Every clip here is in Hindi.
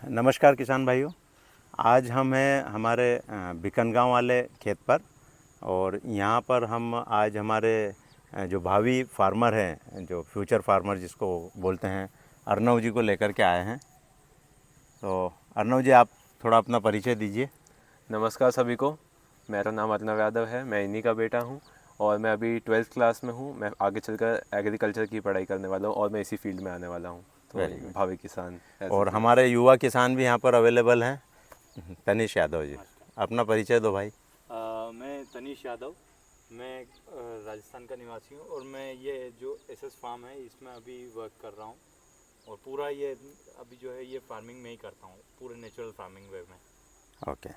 नमस्कार किसान भाइयों। आज हम हैं हमारे बिकनगांव वाले खेत पर और यहाँ पर हम आज हमारे जो भावी फार्मर हैं, जो फ्यूचर फार्मर जिसको बोलते हैं, अर्नव जी को लेकर के आए हैं। तो अर्नव जी, आप थोड़ा अपना परिचय दीजिए। नमस्कार सभी को। मेरा नाम अर्नव यादव है, मैं इन्हीं का बेटा हूँ और मैं अभी 12th क्लास में हूँ। मैं आगे चलकर एग्रीकल्चर की पढ़ाई करने वाला हूँ और मैं इसी फील्ड में आने वाला हूँ। तो भावी किसान और हमारे युवा किसान भी यहाँ पर अवेलेबल हैं। तनीश यादव जी, अपना परिचय दो भाई। मैं तनीश यादव, मैं राजस्थान का निवासी हूँ और मैं ये जो एसएस फार्म है इसमें अभी वर्क कर रहा हूँ और पूरा ये अभी जो है ये फार्मिंग में ही करता हूँ, पूरे नेचुरल फार्मिंग वे में। ओके,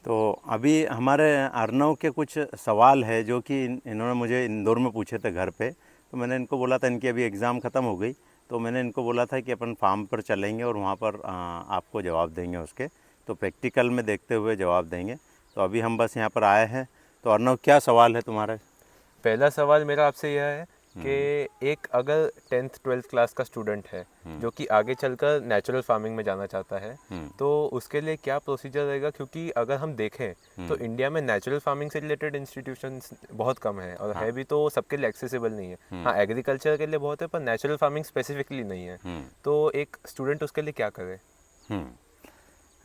तो अभी हमारे अर्नव के कुछ सवाल है जो कि इन्होंने मुझे इंदौर में पूछे थे घर पे। तो मैंने इनको बोला था, इनकी अभी एग्ज़ाम ख़त्म हो गई, तो मैंने इनको बोला था कि अपन फार्म पर चलेंगे और वहाँ पर आपको जवाब देंगे उसके, तो प्रैक्टिकल में देखते हुए जवाब देंगे। तो अभी हम बस यहाँ पर आए हैं। तो अर्नव, क्या सवाल है तुम्हारा? पहला सवाल मेरा आपसे यह है कि एक अगर 10th 12th क्लास का स्टूडेंट है जो कि आगे चलकर नेचुरल फार्मिंग में जाना चाहता है, तो उसके लिए क्या प्रोसीजर रहेगा? क्योंकि अगर हम देखें तो इंडिया में नेचुरल फार्मिंग से रिलेटेड इंस्टीट्यूशंस बहुत कम है और है भी तो सबके लिए एक्सेसिबल नहीं है। हाँ, एग्रीकल्चर के लिए बहुत है पर नेचुरल फार्मिंग स्पेसिफिकली नहीं है। तो एक स्टूडेंट उसके लिए क्या करे?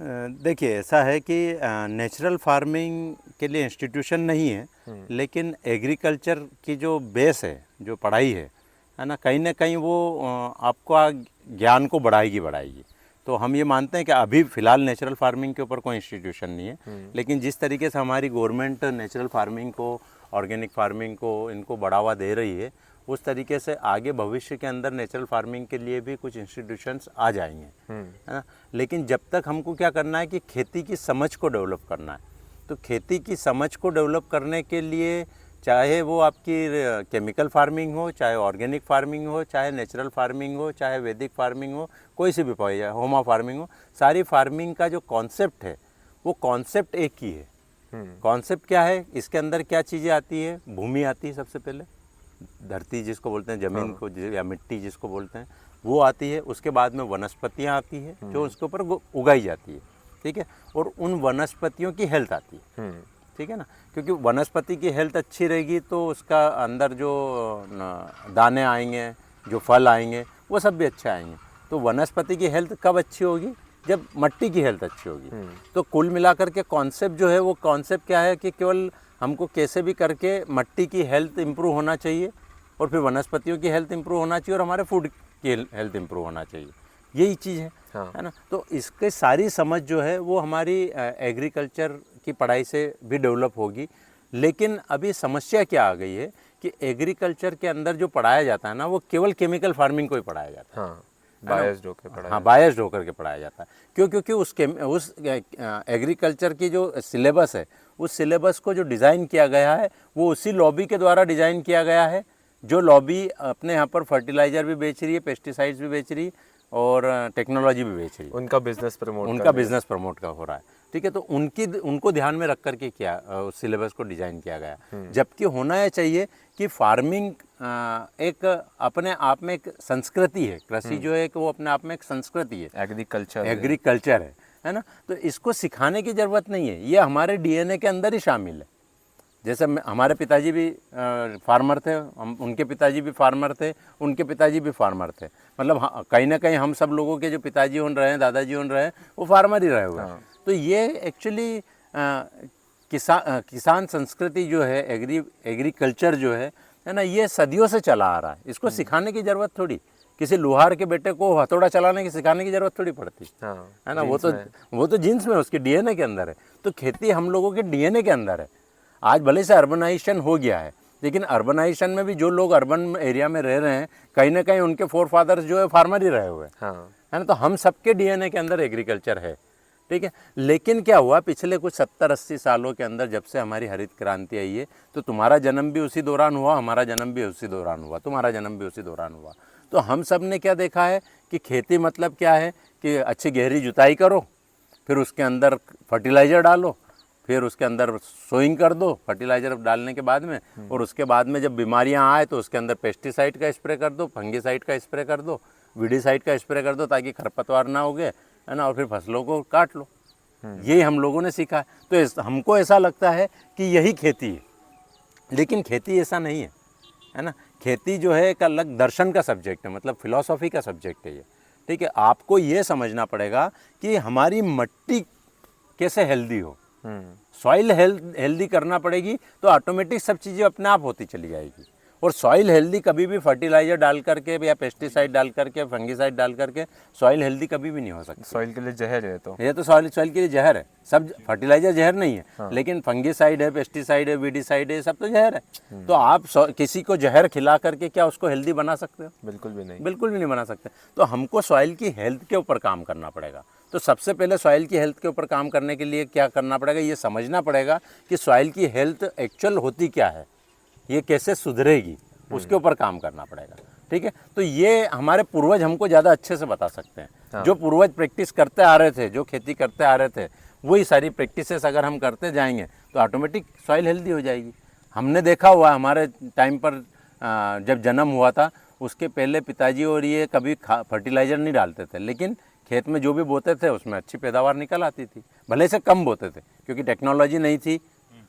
देखिए, ऐसा है कि नेचुरल फार्मिंग के लिए इंस्टीट्यूशन नहीं है, लेकिन एग्रीकल्चर की जो बेस है, जो पढ़ाई है ना, कहीं ना कहीं वो आपका ज्ञान को बढ़ाएगी। तो हम ये मानते हैं कि अभी फ़िलहाल नेचुरल फार्मिंग के ऊपर कोई इंस्टीट्यूशन नहीं है, लेकिन जिस तरीके से हमारी गवर्नमेंट नेचुरल फार्मिंग को, ऑर्गेनिक फार्मिंग को, इनको बढ़ावा दे रही है, उस तरीके से आगे भविष्य के अंदर नेचुरल फार्मिंग के लिए भी कुछ इंस्टीट्यूशंस आ जाएंगे, है ना। लेकिन जब तक हमको क्या करना है कि खेती की समझ को डेवलप करना है। तो खेती की समझ को डेवलप करने के लिए, चाहे वो आपकी केमिकल फार्मिंग हो, चाहे ऑर्गेनिक फार्मिंग हो, चाहे नेचुरल फार्मिंग हो, चाहे वैदिक फार्मिंग हो, कोई सी भी पाई जाए, होमा फार्मिंग हो, सारी फार्मिंग का जो कॉन्सेप्ट है वो कॉन्सेप्ट एक ही है। कॉन्सेप्ट क्या है? इसके अंदर क्या चीज़ें आती है? भूमि आती है, सबसे पहले धरती जिसको बोलते हैं, ज़मीन को या मिट्टी जिसको बोलते हैं, वो आती है। उसके बाद में वनस्पतियाँ आती है जो उसके ऊपर उगाई जाती है, ठीक है। और उन वनस्पतियों की हेल्थ आती है, ठीक है ना। क्योंकि वनस्पति की हेल्थ अच्छी रहेगी तो उसका अंदर जो दाने आएंगे, जो फल आएंगे, वो सब भी अच्छे आएंगे। तो वनस्पति की हेल्थ कब अच्छी होगी? जब मिट्टी की हेल्थ अच्छी होगी। तो कुल मिलाकर के कॉन्सेप्ट जो है, वो कॉन्सेप्ट क्या है कि केवल हमको कैसे भी करके मिट्टी की हेल्थ इम्प्रूव होना चाहिए और फिर वनस्पतियों की हेल्थ इम्प्रूव होना चाहिए और हमारे फूड की हेल्थ इम्प्रूव होना चाहिए। यही चीज़ है, है ना। तो इसके सारी समझ जो है वो हमारी एग्रीकल्चर की पढ़ाई से भी डेवलप होगी। लेकिन अभी समस्या क्या आ गई है कि एग्रीकल्चर के अंदर जो पढ़ाया जाता है ना, वो केवल केमिकल फार्मिंग को ही पढ़ाया जाता है। बायस्ड होकर पढ़ाया, हाँ, बायस्ड होकर के पढ़ाया जाता है। क्यों? क्योंकि उस एग्रीकल्चर की जो सिलेबस है, उस सिलेबस को जो डिज़ाइन किया गया है वो उसी लॉबी के द्वारा डिज़ाइन किया गया है, जो लॉबी अपने यहाँ पर फर्टिलाइज़र भी बेच रही है, पेस्टिसाइड्स भी बेच रही है और टेक्नोलॉजी भी बेच रही है। उनका बिजनेस प्रमोट का हो रहा है, ठीक है। तो उनको ध्यान में रख करके किया उस सिलेबस को डिज़ाइन किया गया। जबकि होना यह चाहिए कि फार्मिंग एक अपने आप में एक संस्कृति है। कृषि जो है कि वो अपने आप में एक संस्कृति है, एग्रीकल्चर है ना। तो इसको सिखाने की ज़रूरत नहीं है, ये हमारे डीएनए के अंदर ही शामिल है। जैसे हमारे पिताजी भी फार्मर थे, उनके पिताजी भी फार्मर थे, उनके पिताजी भी फार्मर थे। मतलब कहीं ना कहीं हम सब लोगों के जो पिताजी हो रहे हैं, दादाजी हो रहे हैं, वो फार्मर ही रहे हुए हैं। तो ये एक्चुअली किसान संस्कृति जो है, एग्रीकल्चर जो है ना, ये सदियों से चला आ रहा है। इसको सिखाने की ज़रूरत थोड़ी, किसी लोहार के बेटे को हथौड़ा चलाने की सिखाने की ज़रूरत थोड़ी पड़ती है ना। वो तो जीन्स में, उसके डीएनए के अंदर है। तो खेती हम लोगों के डीएनए के अंदर है। आज भले से अर्बनाइजेशन हो गया है, लेकिन अर्बनाइजेशन में भी जो लोग अर्बन एरिया में रह रहे हैं, कहीं ना कहीं उनके फोर फादर्स जो है फार्मर ही रहे हुए हैं, है ना। तो हम सबके डीएनए के अंदर एग्रीकल्चर है, ठीक है। लेकिन क्या हुआ पिछले कुछ 70-80 सालों के अंदर, जब से हमारी हरित क्रांति आई है, तो तुम्हारा जन्म भी उसी दौरान हुआ, हमारा जन्म भी उसी दौरान हुआ, तुम्हारा जन्म भी उसी दौरान हुआ। तो हम सब ने क्या देखा है कि खेती मतलब क्या है कि अच्छी गहरी जुताई करो, फिर उसके अंदर फर्टिलाइज़र डालो, फिर उसके अंदर सोइंग कर दो फर्टिलाइज़र डालने के बाद में, और उसके बाद में जब बीमारियां आए तो उसके अंदर पेस्टिसाइड का स्प्रे कर दो, फंगिसाइड का स्प्रे कर दो, वीडीसाइड का स्प्रे कर दो, ताकि खरपतवार ना उगे। है ना, और फिर फसलों को काट लो। यही हम लोगों ने सीखा है। तो हमको ऐसा लगता है कि यही खेती है, लेकिन खेती ऐसा नहीं है ना। खेती जो है एक अलग दर्शन का सब्जेक्ट है, मतलब फिलॉसफी का सब्जेक्ट है ये, ठीक है। आपको ये समझना पड़ेगा कि हमारी मिट्टी कैसे हेल्दी हो, सॉइल हेल्दी करना पड़ेगी, तो ऑटोमेटिक सब चीज़ें अपने आप होती चली जाएगी। और सॉइल हेल्दी कभी भी फर्टिलाइजर डाल करके या पेस्टिसाइड डाल करके, फंगिसाइड डाल करके सॉइल हेल्दी कभी भी नहीं हो सकती। सॉइल के लिए जहर है, तो ये तो सॉइल के लिए जहर है। सब फर्टिलाइजर जहर नहीं है, लेकिन फंगिसाइड है, पेस्टिसाइड है, वीडिसाइड है, सब तो जहर है। तो आप किसी को जहर खिला करके क्या उसको हेल्दी बना सकते हो? बिल्कुल भी नहीं, बिल्कुल भी नहीं बना सकते। तो हमको सॉइल की हेल्थ के ऊपर काम करना पड़ेगा। तो सबसे पहले सॉइल की हेल्थ के ऊपर काम करने के लिए क्या करना पड़ेगा, ये समझना पड़ेगा कि सॉइल की हेल्थ एक्चुअल होती क्या है, ये कैसे सुधरेगी, उसके ऊपर काम करना पड़ेगा, ठीक है। तो ये हमारे पूर्वज हमको ज़्यादा अच्छे से बता सकते हैं। जो पूर्वज प्रैक्टिस करते आ रहे थे, जो खेती करते आ रहे थे, वही सारी प्रैक्टिसेस अगर हम करते जाएंगे तो ऑटोमेटिक सॉइल हेल्दी हो जाएगी। हमने देखा हुआ हमारे टाइम पर जब जन्म हुआ था, उसके पहले पिताजी और ये कभी फर्टिलाइज़र नहीं डालते थे, लेकिन खेत में जो भी बोते थे उसमें अच्छी पैदावार निकल आती थी। भले से कम बोते थे, क्योंकि टेक्नोलॉजी नहीं थी,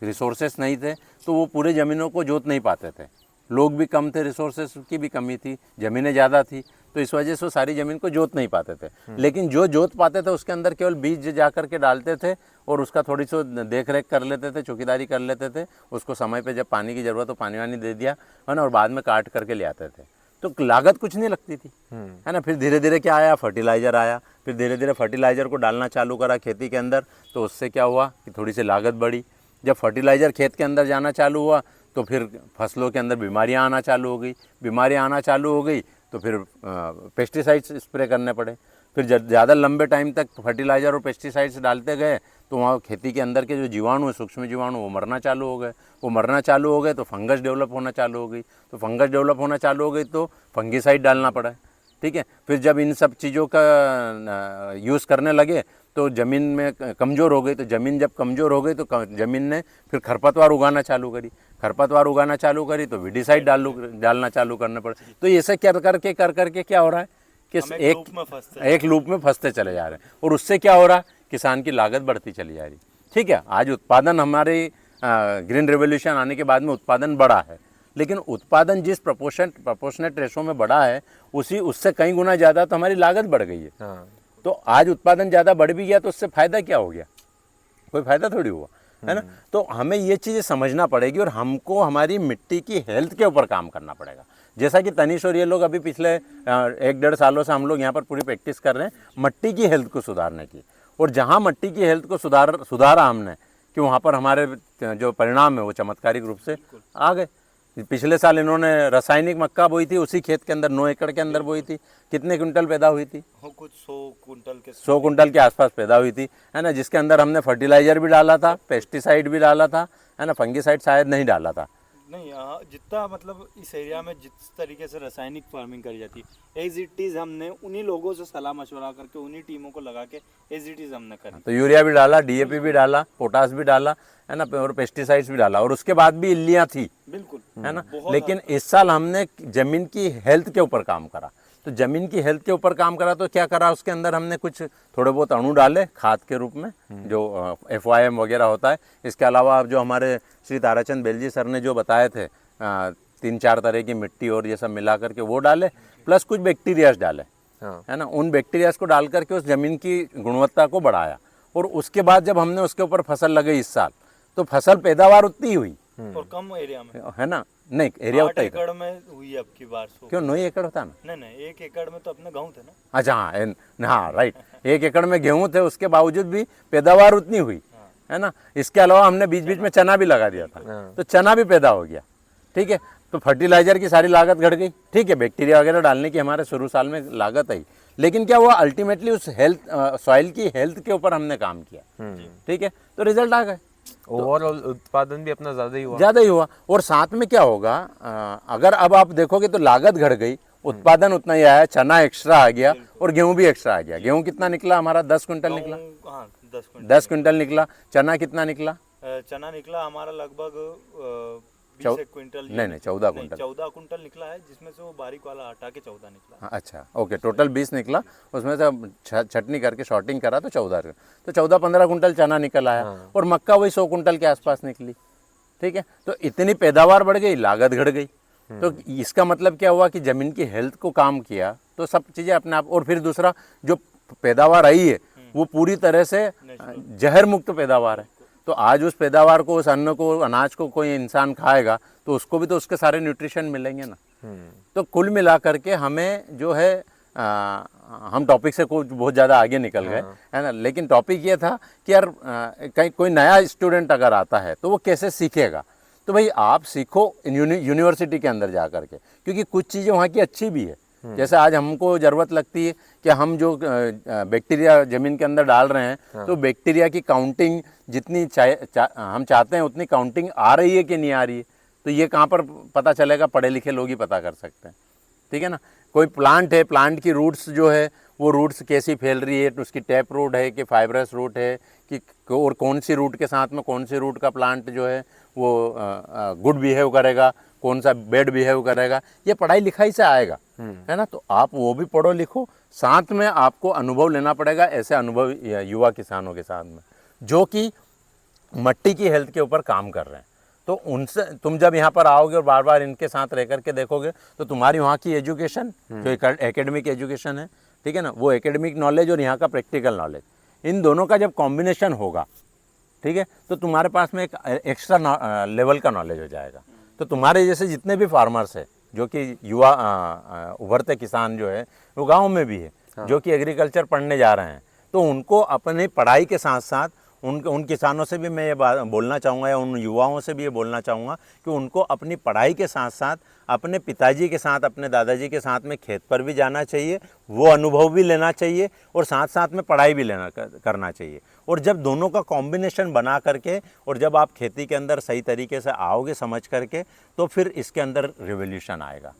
रिसोर्सेस नहीं थे, तो वो पूरे ज़मीनों को जोत नहीं पाते थे। लोग भी कम थे, रिसोर्सेस की भी कमी थी, ज़मीनें ज़्यादा थी, तो इस वजह से वो सारी ज़मीन को जोत नहीं पाते थे। लेकिन जो जोत पाते थे उसके अंदर केवल बीज जा कर के डालते थे और उसका थोड़ी सी देख रेख कर लेते थे, चौकीदारी कर लेते थे। उसको समय पे जब पानी की ज़रूरत हो पानी वानी दे दिया, है ना, और बाद में काट करके ले आते थे। तो लागत कुछ नहीं लगती थी, है ना। फिर धीरे धीरे क्या आया, फर्टिलाइज़र आया। फिर धीरे धीरे फर्टिलाइज़र को डालना चालू करा खेती के अंदर, तो उससे क्या हुआ कि थोड़ी सी लागत बढ़ी। जब फर्टिलाइज़र खेत के अंदर जाना चालू हुआ तो फिर फसलों के अंदर बीमारियां आना चालू हो गई। बीमारियां आना चालू हो गई तो फिर पेस्टिसाइड्स स्प्रे करने पड़े। फिर ज़्यादा लंबे टाइम तक फर्टिलाइज़र और पेस्टिसाइड्स डालते गए तो वहाँ खेती के अंदर के जो जीवाणु हैं, सूक्ष्म जीवाणु, वो मरना चालू हो गए। वो मरना चालू हो गए तो फंगस डेवलप होना चालू हो गई। तो फंगस डेवलप होना चालू हो गई तो फंगिसाइड डालना पड़ा, ठीक है। फिर जब इन सब चीज़ों का यूज़ करने लगे तो ज़मीन में कमज़ोर हो गई। तो ज़मीन जब कमज़ोर हो गई तो ज़मीन ने फिर खरपतवार उगाना चालू करी। खरपतवार उगाना चालू करी तो वीडिसाइड डालना चालू करने पड़े। तो ऐसे कर करके क्या हो रहा है कि एक लूप में फंसते चले जा रहे हैं। और उससे क्या हो रहा है, किसान की लागत बढ़ती चली जा रही, ठीक है। आज उत्पादन हमारे ग्रीन रेवोल्यूशन आने के बाद में उत्पादन बढ़ा है, लेकिन उत्पादन जिस प्रोपोर्शनेट रेशो में बढ़ा है उससे कई गुना ज़्यादा तो हमारी लागत बढ़ गई है। तो आज उत्पादन ज़्यादा बढ़ भी गया तो उससे फ़ायदा क्या हो गया? कोई फ़ायदा थोड़ी हुआ, है ना। तो हमें ये चीज़ें समझना पड़ेगी और हमको हमारी मिट्टी की हेल्थ के ऊपर काम करना पड़ेगा। जैसा कि तनिष और ये लोग अभी पिछले 1-1.5 सालों से हम लोग यहाँ पर पूरी प्रैक्टिस कर रहे हैं मिट्टी की हेल्थ को सुधारने की। और जहाँ मिट्टी की हेल्थ को सुधारा हमने कि वहाँ पर हमारे जो परिणाम है वो चमत्कारिक रूप से आ गए। पिछले साल इन्होंने रासायनिक मक्का बोई थी, उसी खेत के अंदर 9 एकड़ के अंदर बोई थी। कितने क्विंटल पैदा हुई थी? कुछ 100 कुंटल के आसपास पैदा हुई थी, है ना। जिसके अंदर हमने फर्टिलाइजर भी डाला था, पेस्टिसाइड भी डाला था, है ना, फंगिसाइड शायद नहीं डाला था। नहीं, जितना मतलब इस एरिया में जिस तरीके से रासायनिक फार्मिंग करी जाती है, एज इट इज़ हमने उन्हीं लोगों से सलाह मशवरा करके उन्हीं टीमों को लगा के एज इट इज़ हमने करी। तो यूरिया भी डाला, डीएपी भी डाला, पोटास भी डाला, है ना, और पेस्टिसाइड्स भी डाला। और उसके बाद भी इल्लियाँ थी, बिल्कुल, है ना। लेकिन इस साल हमने ज़मीन की हेल्थ के ऊपर काम करा। तो ज़मीन की हेल्थ के ऊपर काम करा तो क्या करा, उसके अंदर हमने कुछ थोड़े बहुत अणु डाले खाद के रूप में, जो FYM वगैरह होता है। इसके अलावा जो हमारे श्री ताराचंद बेलजी सर ने जो बताए थे 3-4 तरह की मिट्टी और ये सब मिला करके वो डाले, प्लस कुछ बैक्टीरियाज डाले, है ना। उन बैक्टीरियाज को डाल करके उस ज़मीन की गुणवत्ता को बढ़ाया। और उसके बाद जब हमने उसके ऊपर फसल लगाई इस साल, तो फसल पैदावार उतनी हुई और कम एरिया में, है ना। नहीं, एरिया उतना ही 8 एकड़ में हुई अब की बार। क्यों 9 एकड़ होता ना? नहीं, 1 एकड़ में तो अपने गेहूं थे ना। अच्छा, हाँ राइट, 1 एकड़ में गेहूं थे, उसके बावजूद भी पैदावार उतनी हुई, है ना। इसके अलावा हमने बीच बीच में चना भी लगा दिया था, तो चना भी पैदा हो गया, ठीक है। तो फर्टिलाइजर की सारी लागत घट गई, ठीक है। बैक्टीरिया वगैरह डालने की हमारे शुरू साल में लागत आई, लेकिन क्या हुआ, अल्टीमेटली उस सॉइल की हेल्थ के ऊपर हमने काम किया, ठीक है। तो रिजल्ट आ गए। ओवरऑल उत्पादन भी अपना ज़्यादा ही हुआ। और साथ में क्या होगा, अगर अब आप देखोगे तो लागत घट गई, उत्पादन उतना ही आया, चना एक्स्ट्रा आ गया और गेहूं भी एक्स्ट्रा आ गया। गेहूं कितना निकला हमारा? 10 क्विंटल निकला। 10 क्विंटल। 10 क्विंटल निकला। चना कितना निकला? चना निकला हमारा लगभग 20 क्विंटल नहीं 14 क्विंटल। 14 क्विंटल निकला है, जिसमें से वो बारीक वाला हटा के 14 निकला। हाँ, अच्छा ओके, टोटल 20 निकला, उसमें से छटनी करके शॉर्टिंग करा तो 14, तो 14-15 क्विंटल चना निकल आया। और मक्का वही 100 क्विंटल के आसपास निकली। ठीक है, तो इतनी पैदावार बढ़ गई, लागत घट गई। तो इसका मतलब क्या हुआ कि ज़मीन की हेल्थ को काम किया, तो सब चीज़ें अपने आप। और फिर दूसरा, जो पैदावार आई है वो पूरी तरह से जहर मुक्त पैदावार है। तो आज उस पैदावार को, उस अन्न को, अनाज को कोई इंसान खाएगा तो उसको भी तो उसके सारे न्यूट्रिशन मिलेंगे ना। तो कुल मिला करके हमें जो है हम टॉपिक से कुछ बहुत ज़्यादा आगे निकल गए, है ना। लेकिन टॉपिक ये था कि यार कहीं कोई नया स्टूडेंट अगर आता है तो वो कैसे सीखेगा। तो भाई आप सीखो यूनिवर्सिटी के अंदर जा करके, क्योंकि कुछ चीज़ें वहाँ की अच्छी भी है। जैसे आज हमको ज़रूरत लगती है कि हम जो बैक्टीरिया ज़मीन के अंदर डाल रहे हैं, तो बैक्टीरिया की काउंटिंग जितनी हम चाहते हैं उतनी काउंटिंग आ रही है कि नहीं आ रही है, तो ये कहाँ पर पता चलेगा, पढ़े लिखे लोग ही पता कर सकते हैं। ठीक है ना। कोई प्लांट है, प्लांट की रूट्स जो है वो रूट्स कैसी फैल रही है, तो उसकी टैप रूट है कि फाइब्रस रूट है कि, और कौन सी रूट के साथ में कौन सी रूट का प्लांट जो है वो गुड बिहेव करेगा, कौन सा बैड बिहेव करेगा, ये पढ़ाई लिखाई से आएगा, है ना। तो आप वो भी पढ़ो लिखो, साथ में आपको अनुभव लेना पड़ेगा ऐसे अनुभव युवा किसानों के साथ में जो कि मट्टी की हेल्थ के ऊपर काम कर रहे हैं। तो उनसे तुम जब यहाँ पर आओगे और बार बार इनके साथ रह करके देखोगे तो तुम्हारी वहाँ की एजुकेशन जो एकेडमिक एजुकेशन है, ठीक है ना, वो एकेडमिक नॉलेज और यहाँ का प्रैक्टिकल नॉलेज, इन दोनों का जब कॉम्बिनेशन होगा, ठीक है, तो तुम्हारे पास में एक एक्स्ट्रा लेवल का नॉलेज हो जाएगा। तो तुम्हारे जैसे जितने भी फार्मर्स है जो कि युवा उभरते किसान जो है वो गाँव में भी है, जो कि एग्रीकल्चर पढ़ने जा रहे हैं, तो उनको अपनी पढ़ाई के साथ साथ उन किसानों से भी मैं ये बात बोलना चाहूँगा, या उन युवाओं से भी ये बोलना चाहूँगा कि उनको अपनी पढ़ाई के साथ साथ अपने पिताजी के साथ, अपने दादाजी के साथ में खेत पर भी जाना चाहिए, वो अनुभव भी लेना चाहिए और साथ साथ में पढ़ाई भी करना चाहिए। और जब दोनों का कॉम्बिनेशन बना करके और जब आप खेती के अंदर सही तरीके से आओगे समझ करके, तो फिर इसके अंदर रिवोल्यूशन आएगा।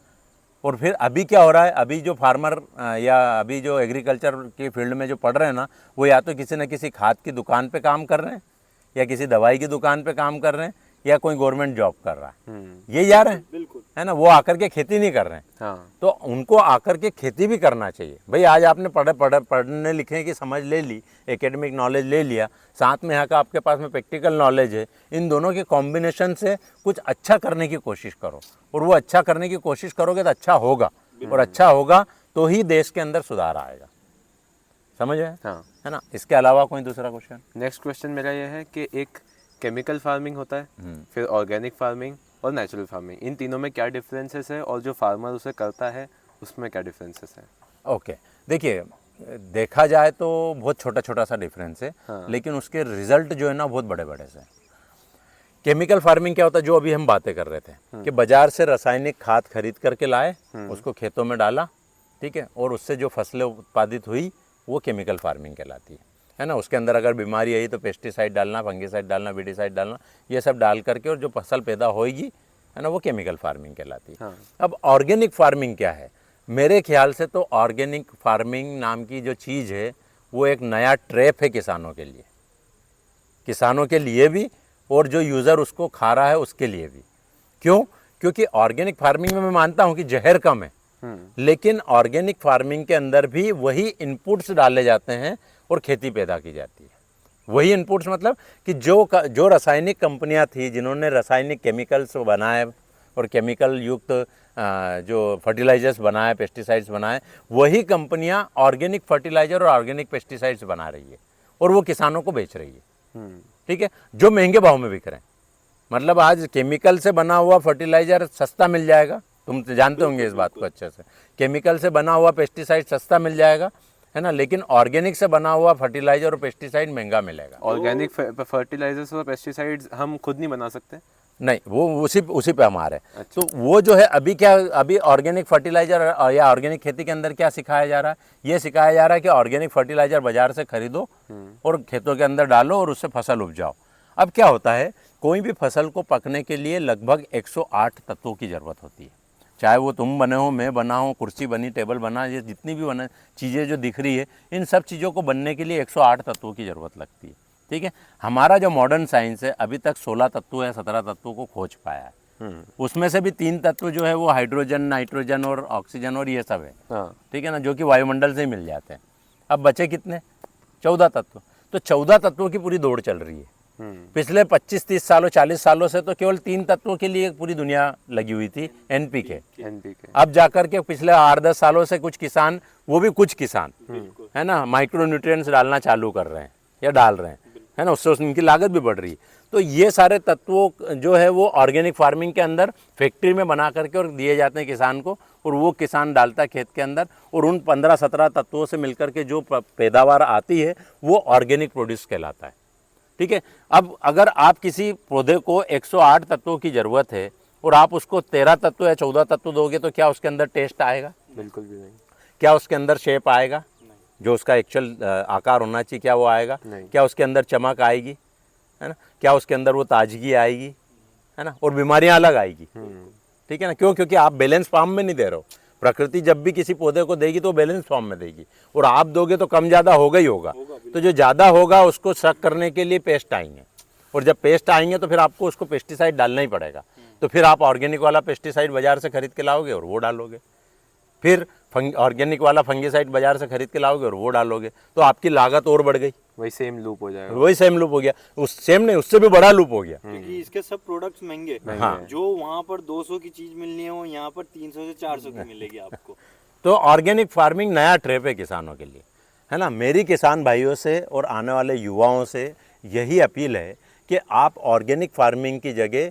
और फिर अभी क्या हो रहा है, अभी जो फार्मर या अभी जो एग्रीकल्चर की फील्ड में जो पढ़ रहे हैं ना, वो या तो किसी न किसी खाद की दुकान पे काम कर रहे हैं, या किसी दवाई की दुकान पे काम कर रहे हैं, या कोई गवर्नमेंट जॉब कर रहा है, ये जा रहे हैं, बिल्कुल, है ना। वो आकर के खेती नहीं कर रहे हैं। हाँ। तो उनको आकर के खेती भी करना चाहिए। भाई आज आपने पढ़ने लिखने की समझ ले ली, एकेडमिक नॉलेज ले लिया, साथ में यहाँ का आपके पास में प्रैक्टिकल नॉलेज है, इन दोनों के कॉम्बिनेशन से कुछ अच्छा करने की कोशिश करो। और वो अच्छा करने की कोशिश करोगे तो अच्छा होगा, और अच्छा होगा तो ही देश के अंदर सुधार आएगा। समझ आए? हाँ। है ना। इसके अलावा कोई दूसरा क्वेश्चन? नेक्स्ट क्वेश्चन मेरा ये है कि एक केमिकल फार्मिंग होता है, फिर ऑर्गेनिक फार्मिंग और नेचुरल फार्मिंग, इन तीनों में क्या डिफरेंसेस है, और जो फार्मर उसे करता है उसमें क्या डिफरेंसेस है? ओके, देखिए देखा जाए तो बहुत छोटा छोटा सा डिफरेंस है, लेकिन उसके रिजल्ट जो है ना बहुत बड़े बड़े से। केमिकल फार्मिंग क्या होता है, जो अभी हम बातें कर रहे थे कि बाजार से रासायनिक खाद खरीद करके लाए, उसको खेतों में डाला, ठीक है, और उससे जो फसलें उत्पादित हुई वो केमिकल फार्मिंग कहलाती है ना। उसके अंदर अगर बीमारी आई तो पेस्टिसाइड डालना, फंगिसाइड डालना, विडिसाइड डालना, ये सब डाल करके और जो फसल पैदा होगी, है ना, वो केमिकल फार्मिंग कहलाती है। अब ऑर्गेनिक फार्मिंग क्या है? मेरे ख्याल से तो ऑर्गेनिक फार्मिंग नाम की जो चीज़ है वो एक नया ट्रैप है किसानों के लिए, किसानों के लिए भी, और जो यूज़र उसको खा रहा है उसके लिए भी। क्यों? क्योंकि ऑर्गेनिक फार्मिंग में मैं मानता हूँ कि जहर कम है, लेकिन ऑर्गेनिक फार्मिंग के अंदर भी वही इनपुट्स डाले जाते हैं और खेती पैदा की जाती है। वही इनपुट्स मतलब कि जो रासायनिक कंपनियां थी जिन्होंने रासायनिक केमिकल्स बनाए और केमिकल युक्त जो फर्टिलाइजर्स बनाए, पेस्टिसाइड्स बनाए, वही कंपनियां ऑर्गेनिक फर्टिलाइजर और ऑर्गेनिक पेस्टिसाइड्स बना रही है और वो किसानों को बेच रही है, ठीक है, जो महंगे भाव में बिक रहे हैं। मतलब आज केमिकल से बना हुआ फर्टिलाइजर सस्ता मिल जाएगा, तुम जानते होंगे इस बात को अच्छे से। केमिकल से बना हुआ पेस्टिसाइड सस्ता मिल जाएगा, है ना, लेकिन ऑर्गेनिक से बना हुआ फर्टिलाइजर और पेस्टिसाइड महंगा मिलेगा। ऑर्गेनिक फर्टिलाइजर्स और पेस्टिसाइड्स हम खुद नहीं बना सकते? नहीं, वो उसी पे हमारे। अच्छा। तो वो जो है अभी ऑर्गेनिक फर्टिलाइजर या ऑर्गेनिक खेती के अंदर क्या सिखाया जा रहा है? ये सिखाया जा रहा है कि ऑर्गेनिक फर्टिलाइजर बाजार से खरीदो और खेतों के अंदर डालो और उससे फसल उपजाओ। अब क्या होता है, कोई भी फसल को पकने के लिए लगभग 108 तत्वों की ज़रूरत होती है। चाहे वो तुम बने हो, मैं बना हूँ, कुर्सी बनी, टेबल बना, ये जितनी भी बना चीज़ें जो दिख रही है, इन सब चीज़ों को बनने के लिए 108 तत्वों की ज़रूरत लगती है, ठीक है। हमारा जो मॉडर्न साइंस है अभी तक 16 तत्वों या 17 तत्वों को खोज पाया है, उसमें से भी 3 तत्व जो है वो हाइड्रोजन, नाइट्रोजन और ऑक्सीजन और ये सब है, हाँ। ठीक है ना, जो कि वायुमंडल से ही मिल जाते हैं। अब बचे कितने? 14 तत्व। तो 14 तत्वों की पूरी दौड़ चल रही है। पिछले 25-30 सालों 40 सालों से तो केवल 3 तत्वों के लिए पूरी दुनिया लगी हुई थी, एनपीके। अब जाकर के पिछले 8-10 सालों से कुछ किसान, वो भी कुछ किसान है ना, माइक्रो न्यूट्रिएंट्स डालना चालू कर रहे हैं या डाल रहे हैं, है ना, उससे उनकी लागत भी बढ़ रही है। तो ये सारे तत्वों जो है वो ऑर्गेनिक फार्मिंग के अंदर फैक्ट्री में बना करके और दिए जाते हैं किसान को, और वो किसान डालता है खेत के अंदर, और उन 15-17 तत्वों से मिलकर के जो पैदावार आती है वो ऑर्गेनिक प्रोड्यूस कहलाता है, ठीक है। अब अगर आप किसी पौधे को 108 तत्वों की ज़रूरत है और आप उसको 13 तत्व या 14 तत्व दोगे तो क्या उसके अंदर टेस्ट आएगा? बिल्कुल भी नहीं। क्या उसके अंदर शेप आएगा? जो उसका एक्चुअल आकार होना चाहिए क्या वो आएगा? क्या उसके अंदर चमक आएगी, है ना? क्या उसके अंदर वो ताजगी आएगी, है ना? और बीमारियां अलग आएगी, ठीक है ना? क्यों? क्योंकि आप बैलेंस फॉर्म में नहीं दे रहे हो। प्रकृति जब भी किसी पौधे को देगी तो बैलेंस फॉर्म में देगी, और आप दोगे तो कम ज़्यादा होगा ही होगा। तो जो ज़्यादा होगा उसको सक करने के लिए पेस्ट आएंगे, और जब पेस्ट आएंगे तो फिर आपको उसको पेस्टिसाइड डालना ही पड़ेगा। तो फिर आप ऑर्गेनिक वाला पेस्टिसाइड बाज़ार से खरीद के लाओगे और वो डालोगे, फिर ऑर्गेनिक वाला फंगिसाइड बाजार से खरीद के लाओगे और वो डालोगे, तो आपकी लागत और बढ़ गई। वही सेम लूप हो जाएगा। वही सेम लूप हो गया, उस सेम नहीं, उससे भी बड़ा लूप हो गया। क्योंकि इसके सब प्रोडक्ट्स महंगे हैं। हाँ। जो वहाँ पर 200 की चीज मिलनी है वो यहाँ पर 300 से 400 की मिलेगी आपको। तो ऑर्गेनिक फार्मिंग नया ट्रेप है किसानों के लिए, है ना। मेरी किसान भाइयों से और आने वाले युवाओं से यही अपील है कि आप ऑर्गेनिक फार्मिंग की जगह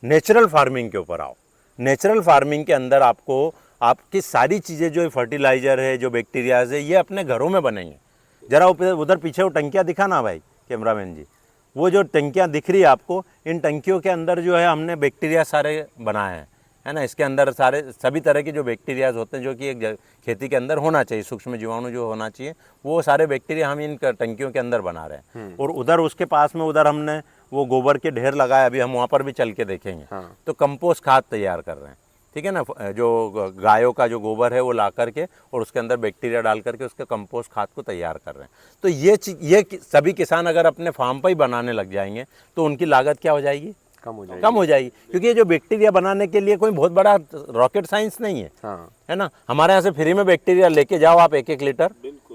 नेचुरल फार्मिंग के ऊपर आओ। नेचुरल फार्मिंग के अंदर आपको आपकी सारी चीज़ें जो फर्टिलाइज़र है, जो बैक्टीरियाज है, ये अपने घरों में बनेंगे। ज़रा उधर पीछे वो टंकियाँ दिखा ना भाई कैमरामैन जी, वो जो टंकियाँ दिख रही है आपको, इन टंकियों के अंदर जो है हमने बैक्टीरिया सारे बनाए हैं, है ना। इसके अंदर सारे सभी तरह के जो बैक्टीरियाज होते हैं जो कि एक खेती के अंदर होना चाहिए, सूक्ष्म जीवाणु जो होना चाहिए, वो सारे बैक्टीरिया हम इन टंकियों के अंदर बना रहे हैं। और उधर उसके पास में उधर हमने वो गोबर के ढेर लगाए, अभी हम वहाँ पर भी चल के देखेंगे। तो कंपोस्ट खाद तैयार कर रहे हैं, ठीक है ना। जो गायों का जो गोबर है वो ला करके और उसके अंदर बैक्टीरिया डाल करके उसके कंपोस्ट खाद को तैयार कर रहे हैं। तो ये सभी किसान अगर अपने फार्म पर ही बनाने लग जाएंगे तो उनकी लागत क्या हो जाएगी? कम हो जाएगी। क्योंकि ये जो बैक्टीरिया बनाने के लिए कोई बहुत बड़ा रॉकेट साइंस नहीं है, है ना। हमारे यहाँ से फ्री में बैक्टीरिया लेके जाओ आप 1-1 लीटर,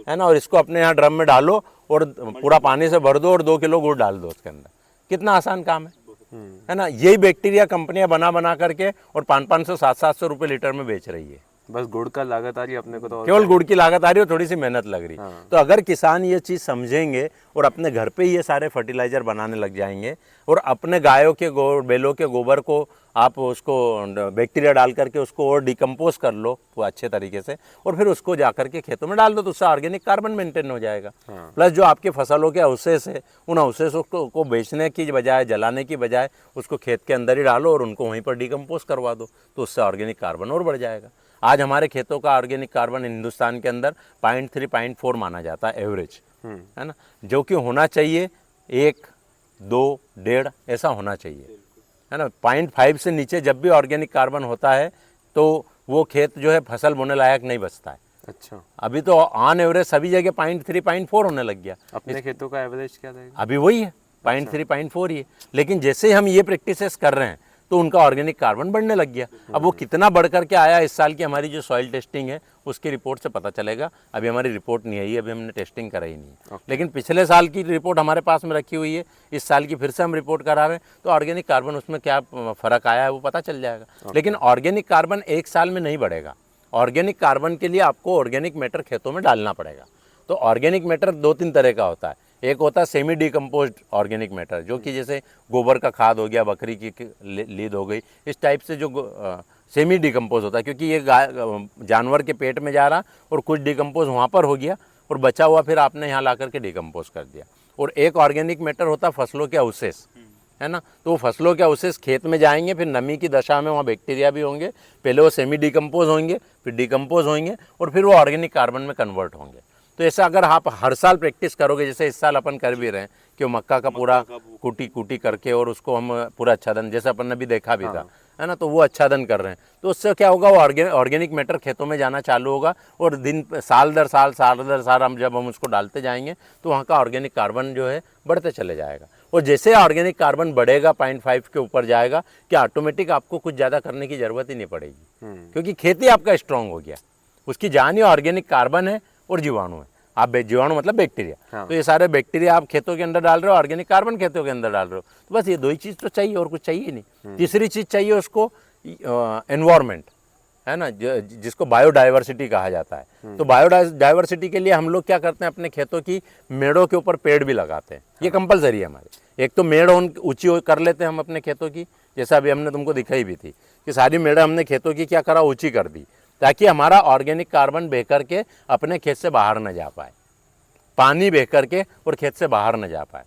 है ना, और इसको अपने यहाँ ड्रम में डालो और पूरा पानी से भर दो और 2 किलो गुड़ डाल दो उसके अंदर। कितना आसान काम है ना। यही बैक्टीरिया कंपनियां बना करके और 500-500, 700-700 रुपये लीटर में बेच रही है। बस गुड़ का लागत आ रही है अपने को, तो केवल गुड़ की लागत आ रही है, थोड़ी सी मेहनत लग रही है। तो अगर किसान ये चीज़ समझेंगे और अपने घर पे ही ये सारे फर्टिलाइजर बनाने लग जाएंगे और अपने गायों के बैलों के गोबर को आप उसको बैक्टीरिया डाल करके उसको और डिकम्पोज कर लो वो अच्छे तरीके से, और फिर उसको जा करके खेतों में डाल दो, तो उससे ऑर्गेनिक कार्बन मेंटेन हो जाएगा। प्लस जो आपके फसलों के अवशेष है, उन अवशेषों को बेचने की बजाय, जलाने की बजाय उसको खेत के अंदर ही डालो और उनको वहीं पर डिकम्पोज करवा दो, तो उससे ऑर्गेनिक कार्बन और बढ़ जाएगा। आज हमारे खेतों का ऑर्गेनिक कार्बन हिंदुस्तान के अंदर 0.3, 0.4 माना जाता है एवरेज, है ना, जो कि होना चाहिए 1, 2, 1.5 ऐसा होना चाहिए, है ना। 0.5 से नीचे जब भी ऑर्गेनिक कार्बन होता है तो वो खेत जो है फसल बोने लायक नहीं बचता है। अच्छा, अभी तो ऑन एवरेज सभी जगह 0.3, 0.4 होने लग गया। अपने खेतों का एवरेज क्या रहेगा? अभी वही है 0.3, 0.4 ही है। लेकिन जैसे ही हम ये प्रैक्टिसेस कर रहे हैं तो उनका ऑर्गेनिक कार्बन बढ़ने लग गया। अब वो कितना बढ़ करके आया, इस साल की हमारी जो सॉइल टेस्टिंग है उसकी रिपोर्ट से पता चलेगा। अभी हमारी रिपोर्ट नहीं आई है, अभी हमने टेस्टिंग कराई नहीं है। लेकिन पिछले साल की रिपोर्ट हमारे पास में रखी हुई है, इस साल की फिर से हम रिपोर्ट करा रहे हैं, तो ऑर्गेनिक कार्बन उसमें क्या फ़र्क आया है वो पता चल जाएगा। लेकिन ऑर्गेनिक कार्बन 1 साल में नहीं बढ़ेगा। ऑर्गेनिक कार्बन के लिए आपको ऑर्गेनिक मैटर खेतों में डालना पड़ेगा। तो ऑर्गेनिक मैटर 2-3 तरह का होता है। एक होता है सेमी डिकम्पोज्ड ऑर्गेनिक मैटर, जो कि जैसे गोबर का खाद हो गया, बकरी की लीद हो गई, इस टाइप से जो सेमी डिकम्पोज होता है, क्योंकि ये जानवर के पेट में जा रहा और कुछ डिकम्पोज वहाँ पर हो गया और बचा हुआ फिर आपने यहाँ ला करके डिकम्पोज कर दिया। और एक ऑर्गेनिक मैटर होता है फसलों के अवशेष, है ना। तो वो फसलों के अवशेष खेत में जाएंगे, फिर नमी की दशा में वहाँ बैक्टीरिया भी होंगे, पहले वो सेमी डिकम्पोज होंगे, फिर डिकम्पोज होंगे और फिर वो ऑर्गेनिक कार्बन में कन्वर्ट होंगे। तो ऐसा अगर आप हर साल प्रैक्टिस करोगे, जैसे इस साल अपन कर भी रहे हैं कि वो मक्का का पूरा कुटी करके और उसको हम पूरा आच्छादन, जैसे अपन ने भी देखा भी था, है ना, तो वो आच्छादन कर रहे हैं, तो उससे क्या होगा, वो ऑर्गेनिक मैटर खेतों में जाना चालू होगा और साल दर साल हम जब उसको डालते जाएंगे तो वहाँ का ऑर्गेनिक कार्बन जो है बढ़ते चले जाएगा। और जैसे ऑर्गेनिक कार्बन बढ़ेगा 0.5 के ऊपर जाएगा कि ऑटोमेटिक आपको कुछ ज़्यादा करने की ज़रूरत ही नहीं पड़ेगी, क्योंकि खेती आपका स्ट्रांग हो गया, उसकी जान ही ऑर्गेनिक कार्बन है और जीवाणु है। आप जीवाणु मतलब बैक्टीरिया, तो ये सारे बैक्टीरिया आप खेतों के अंदर डाल रहे हो, ऑर्गेनिक कार्बन खेतों के अंदर डाल रहे हो, तो बस ये दो ही चीज़ तो चाहिए और कुछ चाहिए नहीं। तीसरी चीज़ चाहिए उसको एनवायरनमेंट, है ना, जिसको बायोडाइवर्सिटी कहा जाता है। तो बायोडाइवर्सिटी के लिए हम लोग क्या करते हैं, अपने खेतों की मेड़ों के ऊपर पेड़ भी लगाते हैं, ये कंपलसरी है हमारे। एक तो मेड़ ऊंची कर लेते हैं हम अपने खेतों की, जैसा अभी हमने तुमको दिखाई भी थी कि सारी मेड़ हमने खेतों की क्या करा, ऊंची कर दी, ताकि हमारा ऑर्गेनिक कार्बन बह करके अपने खेत से बाहर न जा पाए, पानी बह करके और खेत से बाहर न जा पाए।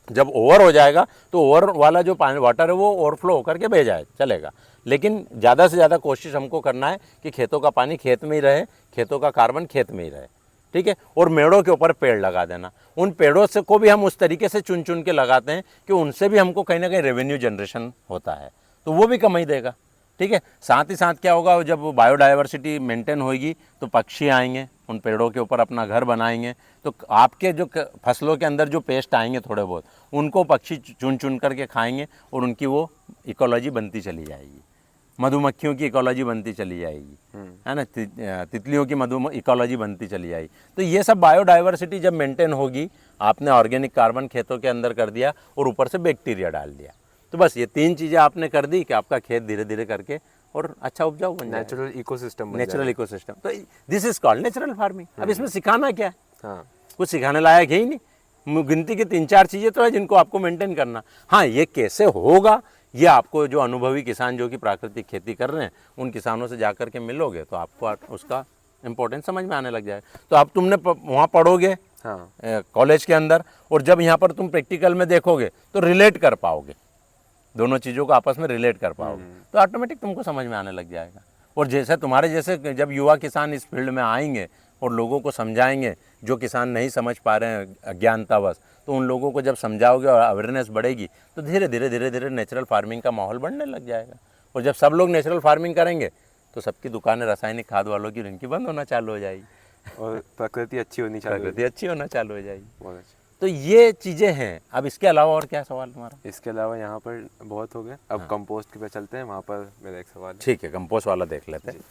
जब ओवर हो जाएगा तो ओवर वाला जो पानी वाटर है वो ओवरफ्लो होकर के बह जाए चलेगा, लेकिन ज़्यादा से ज़्यादा कोशिश हमको करना है कि खेतों का पानी खेत में ही रहे, खेतों का कार्बन खेत में ही रहे, ठीक है। और मेड़ों के ऊपर पेड़ लगा देना, उन पेड़ों से को भी हम उस तरीके से चुन चुन के लगाते हैं कि उनसे भी हमको कहीं ना कहीं रेवेन्यू जनरेशन होता है, तो वो भी कमाई देगा, ठीक है। साथ ही साथ क्या होगा, जब बायोडाइवर्सिटी मेंटेन होगी तो पक्षी आएंगे, उन पेड़ों के ऊपर अपना घर बनाएंगे, तो आपके जो फसलों के अंदर जो पेस्ट आएंगे थोड़े बहुत, उनको पक्षी चुन चुन करके खाएंगे और उनकी वो इकोलॉजी बनती चली जाएगी, मधुमक्खियों की इकोलॉजी बनती चली जाएगी, है ना, तितलियों की इकोलॉजी बनती चली जाएगी। तो ये सब बायोडाइवर्सिटी जब मेंटेन होगी, आपने ऑर्गेनिक कार्बन खेतों के अंदर कर दिया और ऊपर से बैक्टीरिया डाल दिया, तो बस ये 3 चीज़ें आपने कर दी कि आपका खेत धीरे धीरे करके और अच्छा उपजाऊ बन जाएगा, नेचुरल इकोसिस्टम। Natural ecosystem. तो this is called natural farming. अब इसमें सिखाना क्या है, हाँ, कुछ सिखाने लायक है ही नहीं, गिनती की 3-4 चीज़ें तो है जिनको आपको मेंटेन करना। हाँ, ये कैसे होगा, ये आपको जो अनुभवी किसान जो कि प्राकृतिक खेती कर रहे हैं उन किसानों से जा कर के मिलोगे तो आपको उसका इम्पोर्टेंस समझ में आने लग जाएगा। तो अब तुमने वहाँ पढ़ोगे कॉलेज के अंदर, और जब यहाँ पर तुम प्रैक्टिकल में देखोगे तो रिलेट कर पाओगे, दोनों चीज़ों को आपस में रिलेट कर पाओगे, तो ऑटोमेटिक तुमको समझ में आने लग जाएगा। और जैसे तुम्हारे जैसे जब युवा किसान इस फील्ड में आएंगे और लोगों को समझाएंगे, जो किसान नहीं समझ पा रहे हैं अज्ञानतावश, तो उन लोगों को जब समझाओगे और अवेयरनेस बढ़ेगी तो धीरे धीरे नेचुरल फार्मिंग का माहौल बढ़ने लग जाएगा। और जब सब लोग नेचुरल फार्मिंग करेंगे तो सबकी दुकानें रासायनिक खाद वालों की इनकी बंद होना चालू हो जाएगी और प्रकृति अच्छी होनी चाहिए, प्रकृति अच्छी होना चालू हो जाएगी। बहुत अच्छा। तो ये चीज़ें हैं। अब इसके अलावा और क्या सवाल तुम्हारा? इसके अलावा यहाँ पर बहुत हो गया, अब कंपोस्ट के पे चलते हैं, वहाँ पर मेरा एक सवाल है। ठीक है, कंपोस्ट वाला देख लेते हैं।